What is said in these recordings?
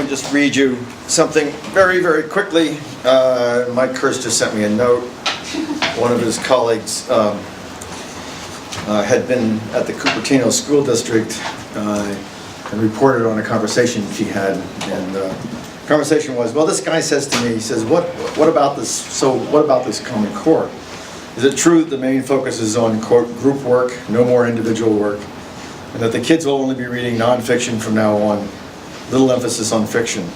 just read you something very, very quickly. Mike Kirst just sent me a note. One of his colleagues had been at the Cupertino School District and reported on a conversation she had. And the conversation was, well, this guy says to me, he says, what about this? So what about this Common Core? Is it true that the main focus is on, quote, group work, no more individual work, and that the kids will only be reading nonfiction from now on, little emphasis on fiction?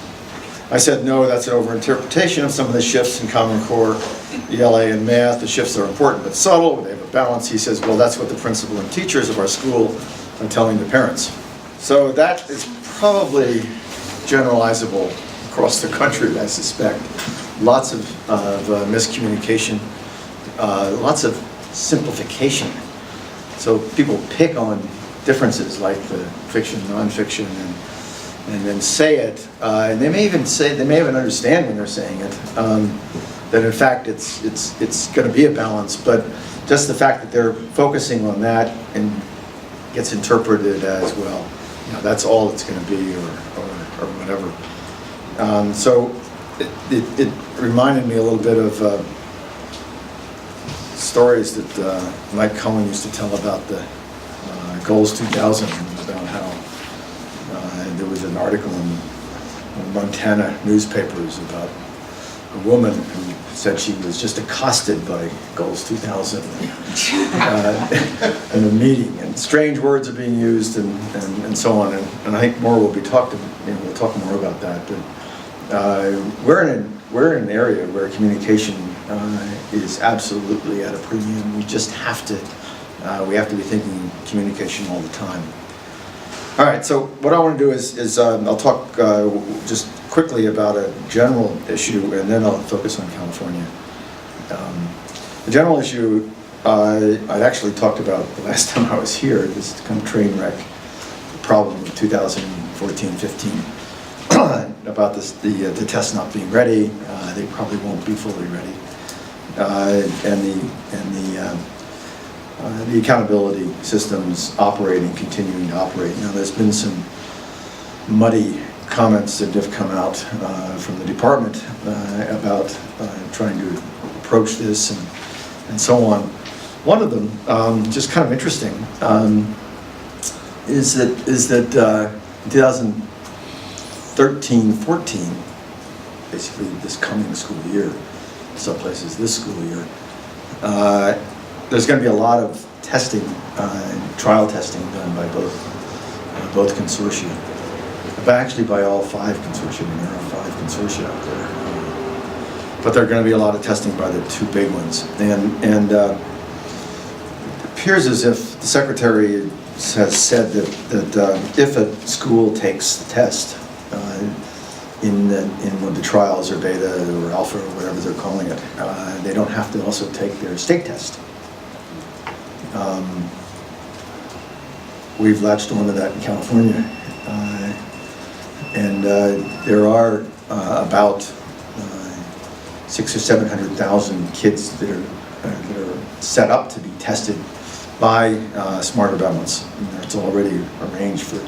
I said, no, that's an overinterpretation of some of the shifts in Common Core, ELA and math. The shifts are important but subtle, they have a balance. He says, well, that's what the principal and teachers of our school are telling the parents. So that is probably generalizable across the country, I suspect. Lots of miscommunication, lots of simplification. So people pick on differences like the fiction, nonfiction, and then say it, and they may even understand when they're saying it, that in fact it's going to be a balance, but just the fact that they're focusing on that and gets interpreted as, well, you know, that's all it's going to be, or whatever. So it reminded me a little bit of stories that Mike Cohen used to tell about the Goals 2000, about how there was an article in Montana newspapers about a woman who said she was just accosted by Goals 2000 in a meeting, and strange words are being used, and so on. And I think more will be talked about. We'll talk more about that. But we're in an area where communication is absolutely at a premium. We just have to. We have to be thinking communication all the time. All right, so what I want to do is I'll talk just quickly about a general issue, and then I'll focus on California. The general issue I'd actually talked about the last time I was here, this kind of train wreck problem of 2014-15, about the test not being ready. They probably won't be fully ready, and the accountability systems continuing to operate. Now, there's been some muddy comments that have come out from the department about trying to approach this and so on. One of them, just kind of interesting, is that 2013-14, basically this coming school year, some places this school year, there's going to be a lot of testing, trial testing done by both consortia, but actually by all 5 consortia. I mean, there are 5 consortia out there, but there are going to be a lot of testing by the 2 big ones. And it appears as if the secretary has said that if a school takes the test in one of the trials or beta or alpha or whatever they're calling it, they don't have to also take their state test. We've latched onto that in California, and there are about 600,000 or 700,000 kids that are set up to be tested by Smarter Balance. It's already arranged for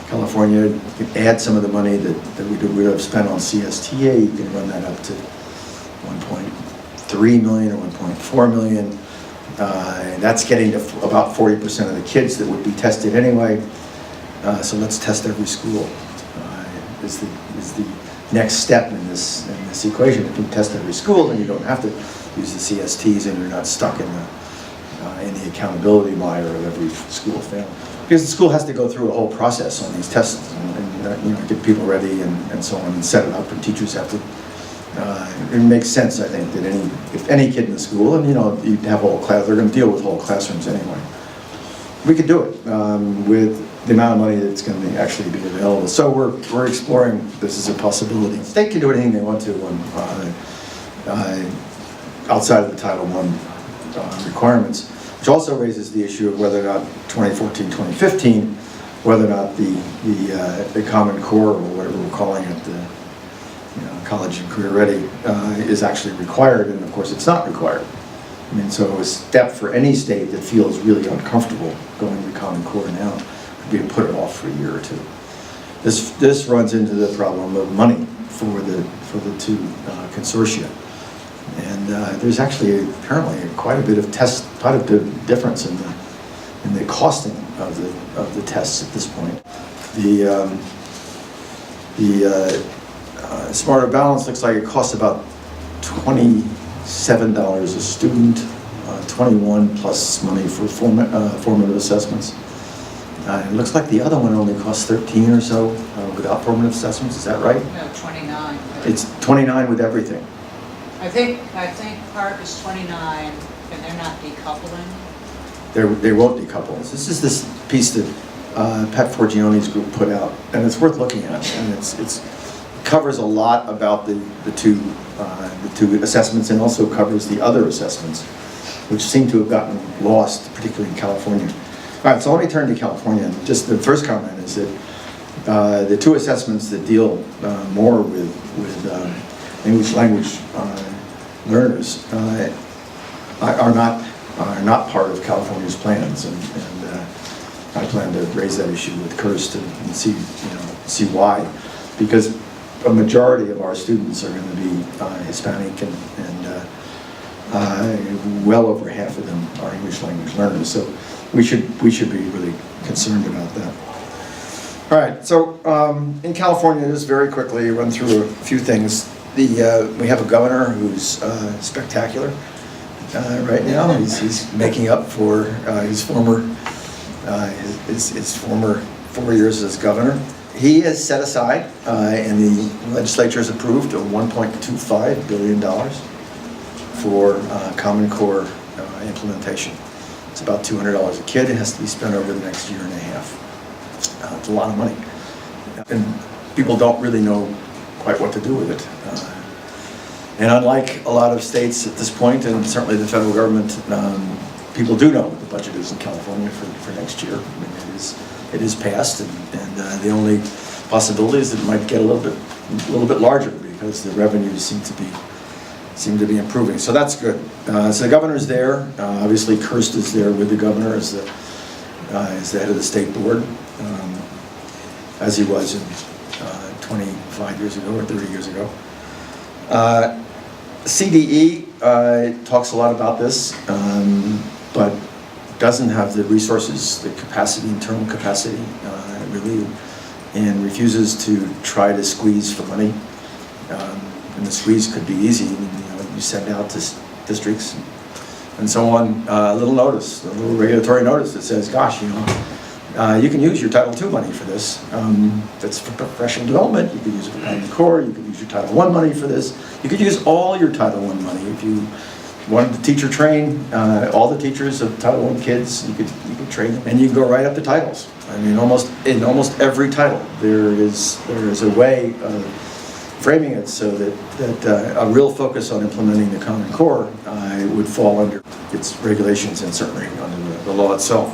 California. You can add some of the money that we would have spent on CSTA. You can run that up to 1.3 million or 1.4 million. And that's getting to about 40% of the kids that would be tested anyway. So let's test every school. Is the next step in this equation. If you test every school, then you don't have to use the CSTs, and you're not stuck in the accountability mire of every school failing. Because the school has to go through a whole process on these tests and get people ready and so on, and set it up, and teachers have to. It makes sense, I think, that if any kid in the school, and you have whole class, they're going to deal with whole classrooms anyway. We could do it with the amount of money that's going to actually be available. So we're exploring this as a possibility. The state can do anything they want to outside of the Title I requirements, which also raises the issue of whether or not 2014-2015, whether or not the Common Core, or whatever we're calling it, the college and career ready, is actually required, and of course it's not required. I mean, so a step for any state that feels really uncomfortable going to Common Core now would be to put it off for a year or 2. this runs into the problem of money for the two consortia. And there's actually apparently quite a bit of difference in the costing of the tests at this point. The Smarter Balance looks like it costs about $27 a student, 21 plus money for formative assessments. It looks like the other one only costs 13 or so without formative assessments. Is that right? No, 29. It's 29 with everything. I think part is 29, and they're not decoupling. They won't decouple. This is this piece that Pat Forgioni's group put out, and it's worth looking at. And it covers a lot about the two assessments, and also covers the other assessments, which seem to have gotten lost, particularly in California. All right, so let me turn to California. Just the first comment is that the two assessments that deal more with English language learners are not part of California's plans, and I plan to raise that issue with Kirst and see why, because a majority of our students are going to be Hispanic, and well over half of them are English language learners. So we should be really concerned about that. All right, so in California, just very quickly run through a few things. We have a governor who's spectacular right now. He's making up for his former 4 years as governor. He has set aside, and the legislature has approved, $1.25 billion for Common Core implementation. It's about $200 a kid. It has to be spent over the next year and a half. It's a lot of money. And people don't really know quite what to do with it. And unlike a lot of states at this point, and certainly the federal government, people do know what the budget is in California for next year. I mean, it is passed, and the only possibility is that it might get a little bit larger, because the revenues seem to be improving. So that's good. So the governor's there. Obviously, Kirst is there with the governor as the head of the state board, as he was in 25 years ago or 30 years ago. CDE talks a lot about this, but doesn't have the resources, the capacity, internal capacity, really, and refuses to try to squeeze for money. And the squeeze could be easy. You send out to districts and so on a little notice, a little regulatory notice that says, gosh, you can use your Title II money for this. That's for professional development. You could use it for Common Core. You could use your Title I money for this. You could use all your Title I money. If you wanted to teacher train all the teachers of Title I kids, you could train them, and you can go right up to titles. I mean, in almost every title, there is a way of framing it so that a real focus on implementing the Common Core would fall under its regulations, and certainly under the law itself.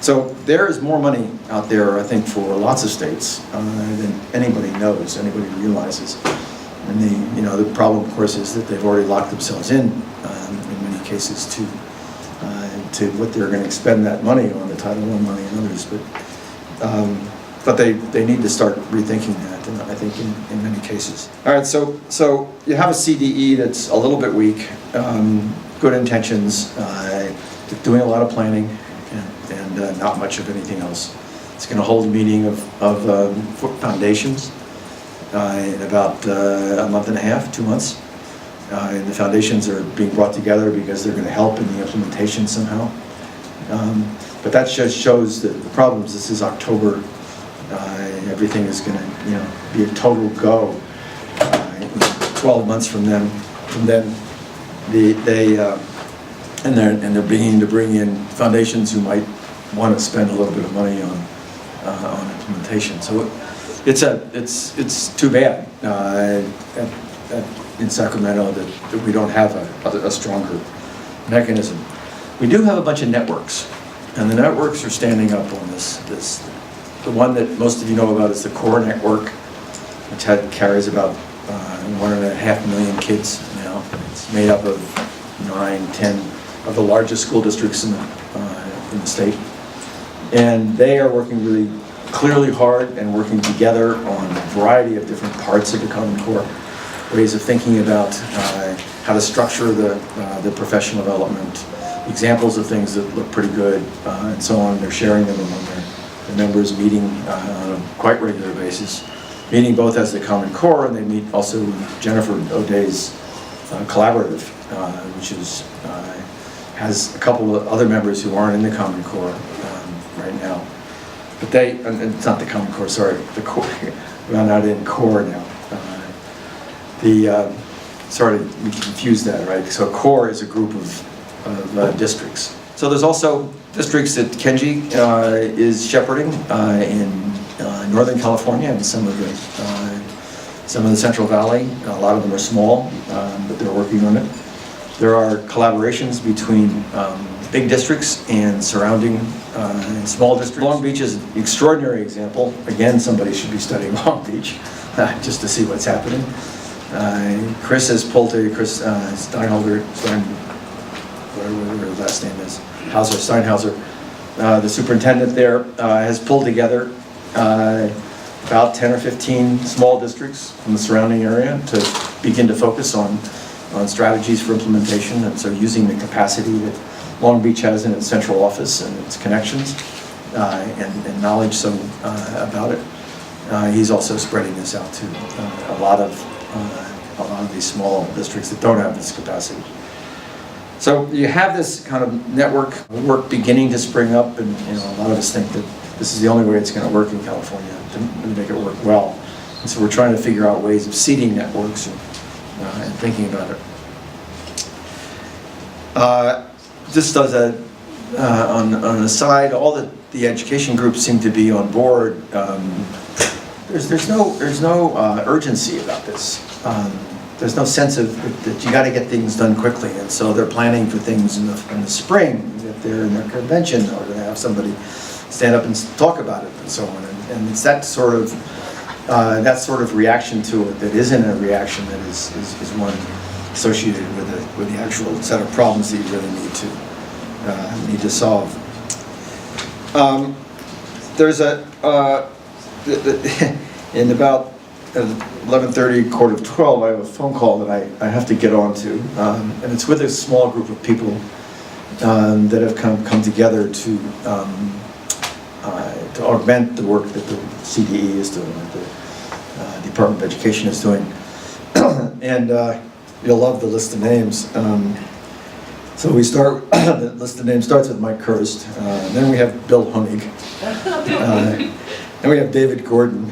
So there is more money out there, I think, for lots of states than anybody knows, anybody realizes. And the problem, of course, is that they've already locked themselves in many cases to what they're going to expend that money on, the Title I money and others. But they need to start rethinking that, and I think in many cases. All right, so you have a CDE that's a little bit weak, good intentions, doing a lot of planning, and not much of anything else. It's going to hold a meeting of foundations in about a month and a half, 2 months. And the foundations are being brought together because they're going to help in the implementation somehow. But that just shows that the problems. This is October. Everything is going to be a total go. 12 months from then, they're beginning to bring in foundations who might want to spend a little bit of money on implementation. So it's too bad in Sacramento that we don't have a stronger mechanism. We do have a bunch of networks, and the networks are standing up on this. The one that most of you know about is the Core Network, which carries about 1.5 million kids now. It's made up of 9, 10 of the largest school districts in the state, and they are working really clearly hard and working together on a variety of different parts of the Common Core, ways of thinking about how to structure the professional development, examples of things that look pretty good, and so on. They're sharing them among their members, meeting on a quite regular basis, meeting both as the Common Core, and they meet also with Jennifer O'Day's collaborative, which is has a couple of other members who aren't in the Common Core right now. But and it's not the Common Core, sorry, the Core, we're not in Core now. Sorry, we confused that, right? So Core is a group of districts. So there's also districts that Kenji is shepherding in Northern California and some of the Central Valley. A lot of them are small, but they're working on it. There are collaborations between big districts and surrounding small districts. Long Beach is an extraordinary example. Again, somebody should be studying Long Beach just to see what's happening. Chris has pulled Chris Steinhauser, whatever his last name is, Steinhauser, the superintendent there, has pulled together about 10 or 15 small districts from the surrounding area to begin to focus on strategies for implementation, and so using the capacity that Long Beach has in its central office and its connections and knowledge about it. He's also spreading this out to a lot of these small districts that don't have this capacity. So you have this kind of network work beginning to spring up, and a lot of us think that this is the only way it's going to work in California to make it work well. And so we're trying to figure out ways of seeding networks and thinking about it. Just as on an aside, all the education groups seem to be on board. There's no urgency about this. There's no sense of that you got to get things done quickly, and so they're planning for things in the spring. If they're in their convention, or to have somebody stand up and talk about it, and so on. And it's that sort of reaction to it that isn't a reaction that is one associated with the actual set of problems that you really need to solve. There's in about 11:30, 11:45, I have a phone call that I have to get on to, and it's with a small group of people that have come together to augment the work that the CDE is doing, that the Department of Education is doing. And you'll love the list of names. So we start, the list of names starts with Mike Kirst, then we have Bill Honig, then we have David Gordon,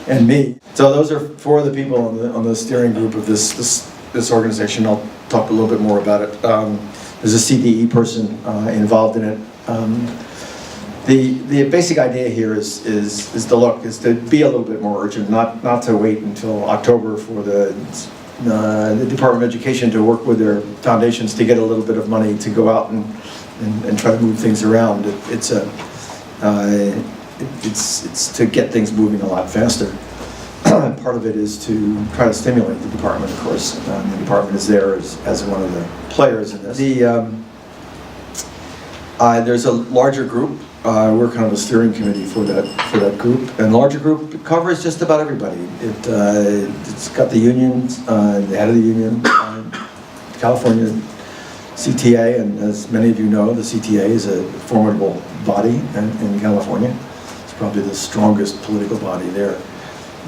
and me. So those are four of the people on the steering group of this organization. I'll talk a little bit more about it. There's a CDE person involved in it. The basic idea here is to be a little bit more urgent, not to wait until October for the Department of Education to work with their foundations to get a little bit of money to go out and try to move things around. It's to get things moving a lot faster. Part of it is to try to stimulate the department, of course. The department is there as one of the players in this. There's a larger group. We're kind of a steering committee for that group, and larger group covers just about everybody. It's got the unions, the head of the union, California CTA, and as many of you know, the CTA is a formidable body in California. It's probably the strongest political body there.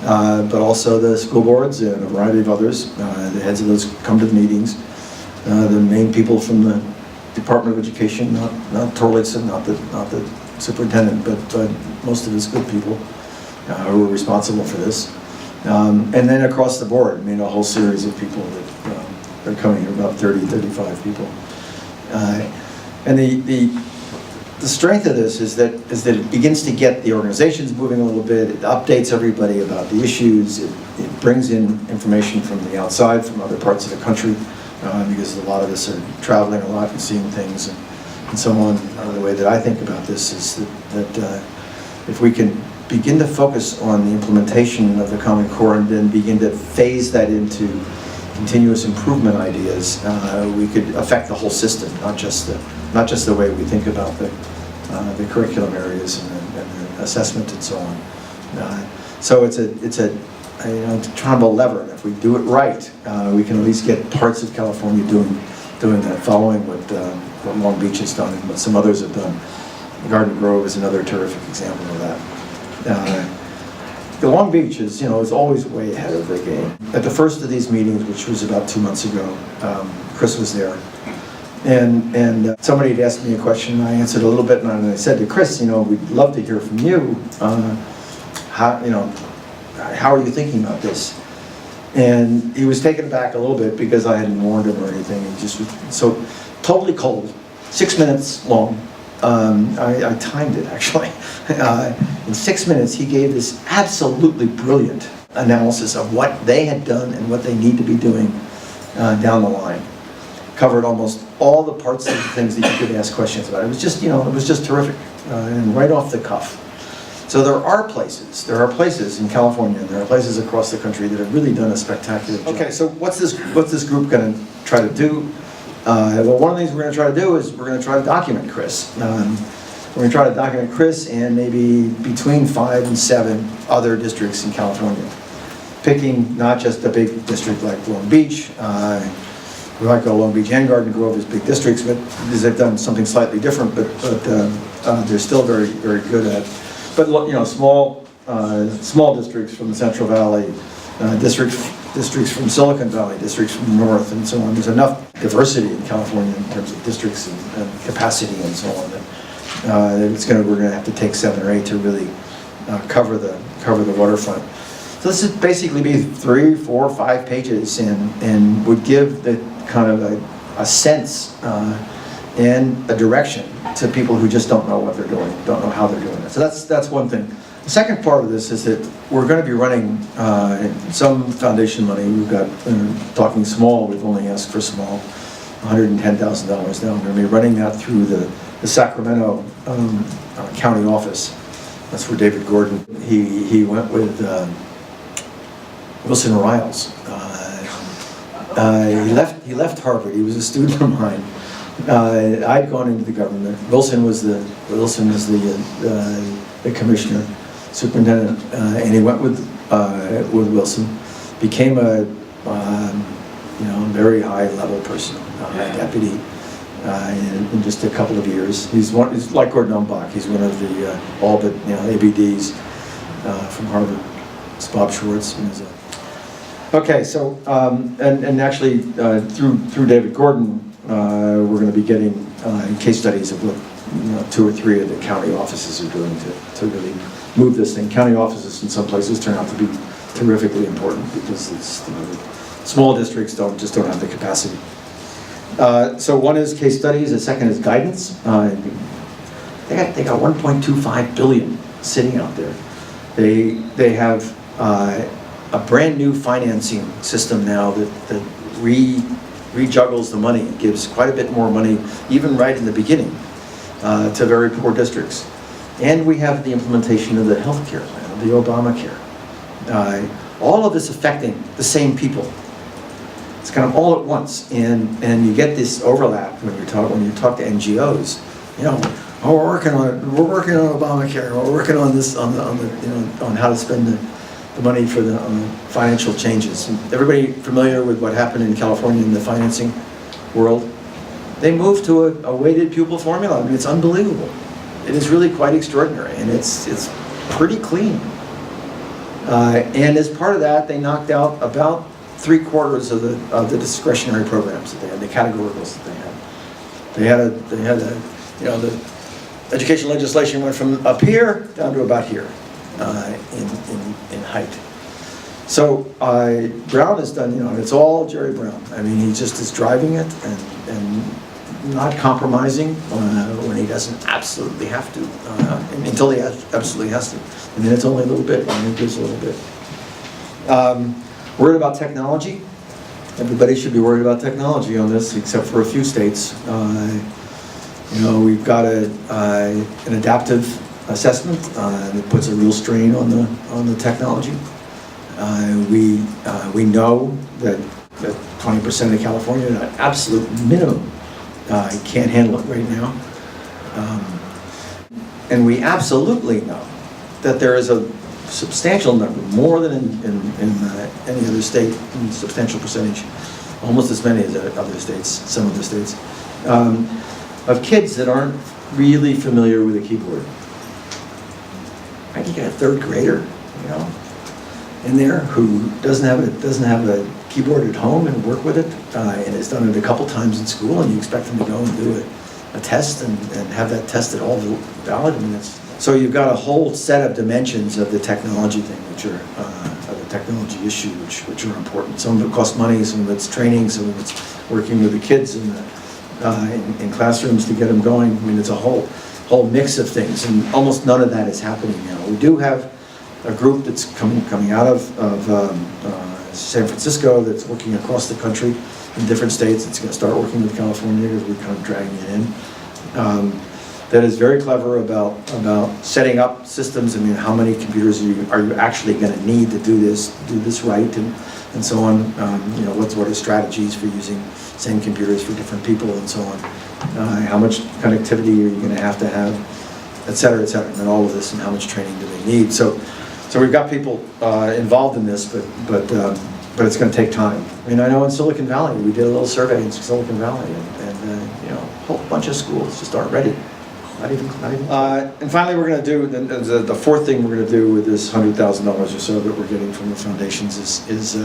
But also the school boards and a variety of others. The heads of those come to the meetings. The main people from the Department of Education, not Torlitz, not the superintendent, but most of his good people who are responsible for this. And then across the board, a whole series of people that are coming here, about 30, 35 people. And the strength of this is that it begins to get the organizations moving a little bit. It updates everybody about the issues. It brings in information from the outside, from other parts of the country, because a lot of us are traveling a lot and seeing things and so on. The way that I think about this is that if we can begin to focus on the implementation of the Common Core and then begin to phase that into continuous improvement ideas, we could affect the whole system, not just the way we think about the curriculum areas and assessment and so on. So it's a kind of a lever. If we do it right, we can at least get parts of California doing that, following what Long Beach has done and what some others have done. Garden Grove is another terrific example of that. The Long Beach is always way ahead of the game. At the first of these meetings, which was about 2 months ago, Chris was there, and somebody had asked me a question, and I answered a little bit, and I said to Chris, we'd love to hear from you. How are you thinking about this? And he was taken aback a little bit because I hadn't warned him or anything. He just was so totally cold, 6 minutes long. I timed it actually. In 6 minutes, he gave this absolutely brilliant analysis of what they had done and what they need to be doing down the line. Covered almost all the parts of the things that you could ask questions about. It was just, it was just terrific and right off the cuff. So there are places in California, and there are places across the country that have really done a spectacular job. Okay, so what's this group going to try to do? Well, one of the things we're going to try to do is we're going to try to document Chris. We're going to try to document Chris and maybe between 5 and 7 other districts in California. Picking not just a big district like Long Beach. We might go Long Beach and Garden Grove as big districts, but because they've done something slightly different, but they're still very, very good at. But small districts from the Central Valley, districts from Silicon Valley, districts from the North, and so on. There's enough diversity in California in terms of districts and capacity and so on that we're going to have to take 7 or 8 to really cover the waterfront. So this would basically be 3, 4, 5 pages, and would give the kind of a sense and a direction to people who just don't know what they're doing, don't know how they're doing it. So that's one thing. The second part of this is that we're going to be running some foundation money. We've got, talking small, we've only asked for small, $110,000 now. We're going to be running that through the Sacramento county office. That's where David Gordon, he went with Wilson Riles. He left Harvard. He was a student of mine. I'd gone into the government. Wilson was the commissioner, superintendent, and he went with Wilson. Became a very high level person, deputy in just a couple of years. He's like Gordon Umbach. He's one of the all but ABDs from Harvard. It's Bob Schwartz. Okay, so and actually through David Gordon, we're going to be getting case studies of what 2 or 3 of the county offices are doing to really move this thing. County offices in some places turn out to be terrifically important because it's, small districts just don't have the capacity. So one is case studies. The second is guidance. They got 1.25 billion sitting out there. They have a brand new financing system now that rejuggles the money, gives quite a bit more money, even right in the beginning, to very poor districts. And we have the implementation of the health care plan, the Obamacare. All of this affecting the same people. It's kind of all at once, and you get this overlap when you talk to NGOs. We're working on Obamacare. We're working on this on how to spend the money for on the financial changes. And everybody familiar with what happened in California in the financing world? They moved to a weighted pupil formula. I mean, it's unbelievable. It is really quite extraordinary, and it's pretty clean. And as part of that, they knocked out about 3/4 of the discretionary programs that they had, the categoricals that they had. They had the education legislation went from up here down to about here in height. So Brown has done, it's all Jerry Brown. I mean, he just is driving it and not compromising when he doesn't absolutely have to, until he absolutely has to. And then it's only a little bit, and it gives a little bit. Worried about technology? Everybody should be worried about technology on this, except for a few states. We've got an adaptive assessment that puts a real strain on the technology. We know that 20% of California, at an absolute minimum, can't handle it right now. And we absolutely know that there is a substantial number, more than in any other state, a substantial percentage, almost as many as other states, some other states, of kids that aren't really familiar with a keyboard. Right? You got a third grader, you know, in there who doesn't have a keyboard at home and work with it, and has done it a couple times in school, and you expect them to go and do a test and have that test at all valid. I mean, so you've got a whole set of dimensions of the technology thing, which are of the technology issue, which are important. Some of it costs money, some of it's training, some of it's working with the kids in classrooms to get them going. I mean, it's a whole mix of things, and almost none of that is happening now. We do have a group that's coming out of San Francisco that's working across the country in different states. It's going to start working with California because we're kind of dragging it in. That is very clever about setting up systems. I mean, how many computers are you actually going to need to do this right, and so on. You know, what are strategies for using same computers for different people, and so on. How much connectivity are you going to have, et cetera, and all of this, and how much training do they need? So we've got people involved in this, but it's going to take time. I mean, I know in Silicon Valley, we did a little survey in Silicon Valley, and you know, a whole bunch of schools just aren't ready. Not even. And finally, we're going to do the fourth thing we're going to do with this $100,000 or so that we're getting from the foundations is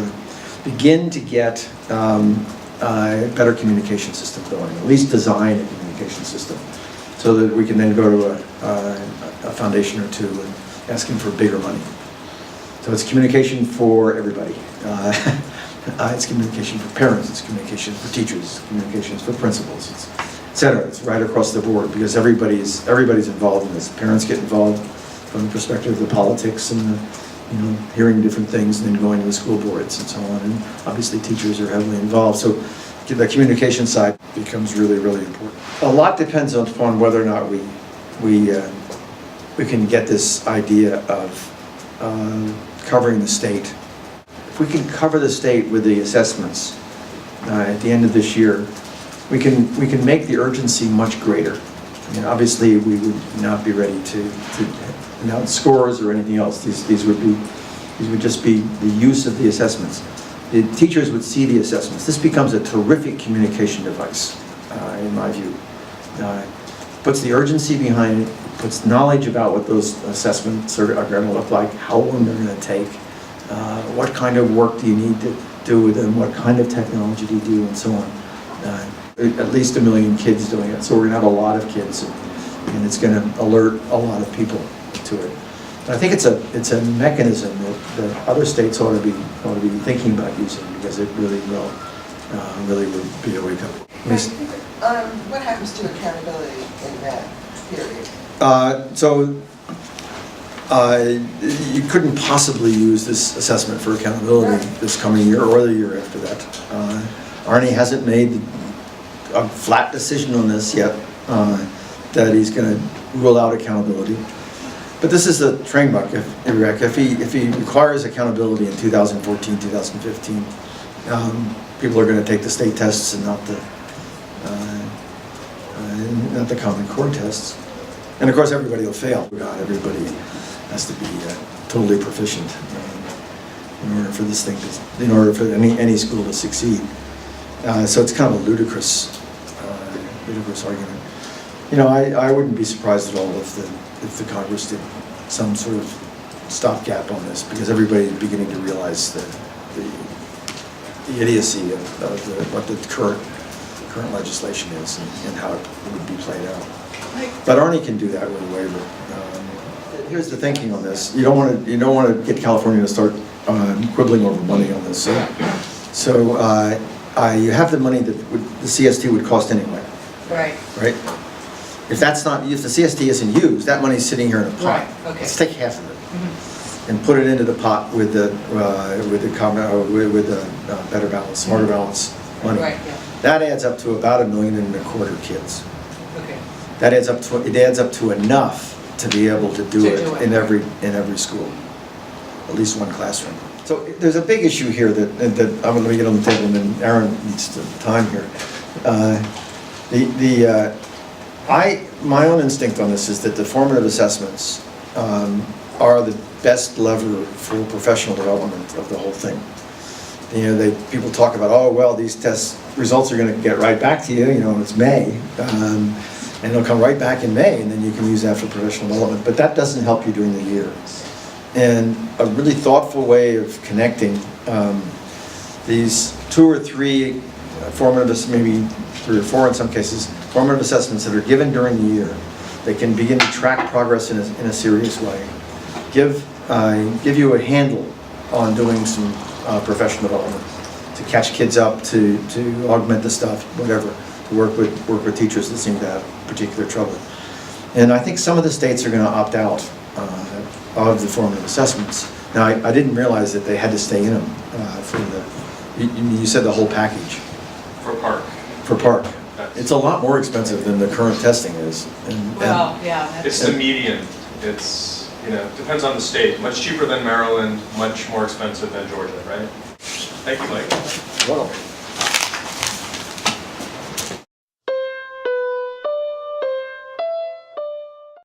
begin to get a better communication system going. At least design a communication system, so that we can then go to a foundation or two and ask them for bigger money. So it's communication for everybody. It's communication for parents. It's communication for teachers. It's communications for principals. It's et cetera. It's right across the board because everybody's involved in this. Parents get involved from the perspective of the politics and hearing different things and then going to the school boards and so on. And obviously teachers are heavily involved. So the communication side becomes really, really important. A lot depends upon whether or not we can get this idea of covering the state. If we can cover the state with the assessments at the end of this year, we can make the urgency much greater. I mean, obviously, we would not be ready to announce scores or anything else. These would just be the use of the assessments. The teachers would see the assessments. This becomes a terrific communication device, in my view. Puts the urgency behind it, puts knowledge about what those assessments are going to look like, how long they're going to take, what kind of work do you need to do with them, what kind of technology do you do, and so on. At least 1 million kids doing it, so we're going to have a lot of kids, and it's going to alert a lot of people to it. And I think it's a mechanism that other states ought to be thinking about using, because it really would be a wake up. What happens to accountability in that period? You couldn't possibly use this assessment for accountability this coming year or the year after that. Arne hasn't made a flat decision on this yet, that he's going to rule out accountability. But this is the train wreck. If he requires accountability in 2014, 2015, people are going to take the state tests and not the Common Core tests. And of course, everybody will fail. Everybody has to be totally proficient in order for this thing in order for any school to succeed. So it's kind of a ludicrous argument. I wouldn't be surprised at all if the Congress did some sort of stopgap on this, because everybody's beginning to realize the idiocy of what the current legislation is and how it would be played out. But Arne can do that with a waiver. Here's the thinking on this: you don't want to get California to start quibbling over money on this. So you have the money that the CST would cost anyway. Right. Right. If the CST isn't used, that money's sitting here in a pot. Right, okay. Let's take half of it and put it into the pot with the better balance, smarter balance money. Right, yeah. That adds up to about 1.25 million kids. Okay. It adds up to enough to be able to do it in every school, at least one classroom. So there's a big issue here that I'm going to get on the table, and then Aaron needs some time here. My own instinct on this is that the formative assessments are the best lever for professional development of the whole thing. You know, people talk about, oh, well, these test results are going to get right back to you, you know, it's May, and it'll come right back in May, and then you can use that for professional development, but that doesn't help you during the year. And a really thoughtful way of connecting these 2 or 3 formative, maybe 3 or 4 in some cases, formative assessments that are given during the year, they can begin to track progress in a serious way. Give you a handle on doing some professional development, to catch kids up, to augment the stuff, whatever, to work with teachers that seem to have particular trouble. And I think some of the states are going to opt out of the formative assessments. Now, I didn't realize that they had to stay in them for you said the whole package. For Park. For Park. It's a lot more expensive than the current testing is. Well, yeah. It's the median. It's, you know, depends on the state. Much cheaper than Maryland, much more expensive than Georgia, right? Thank you, Mike. Well,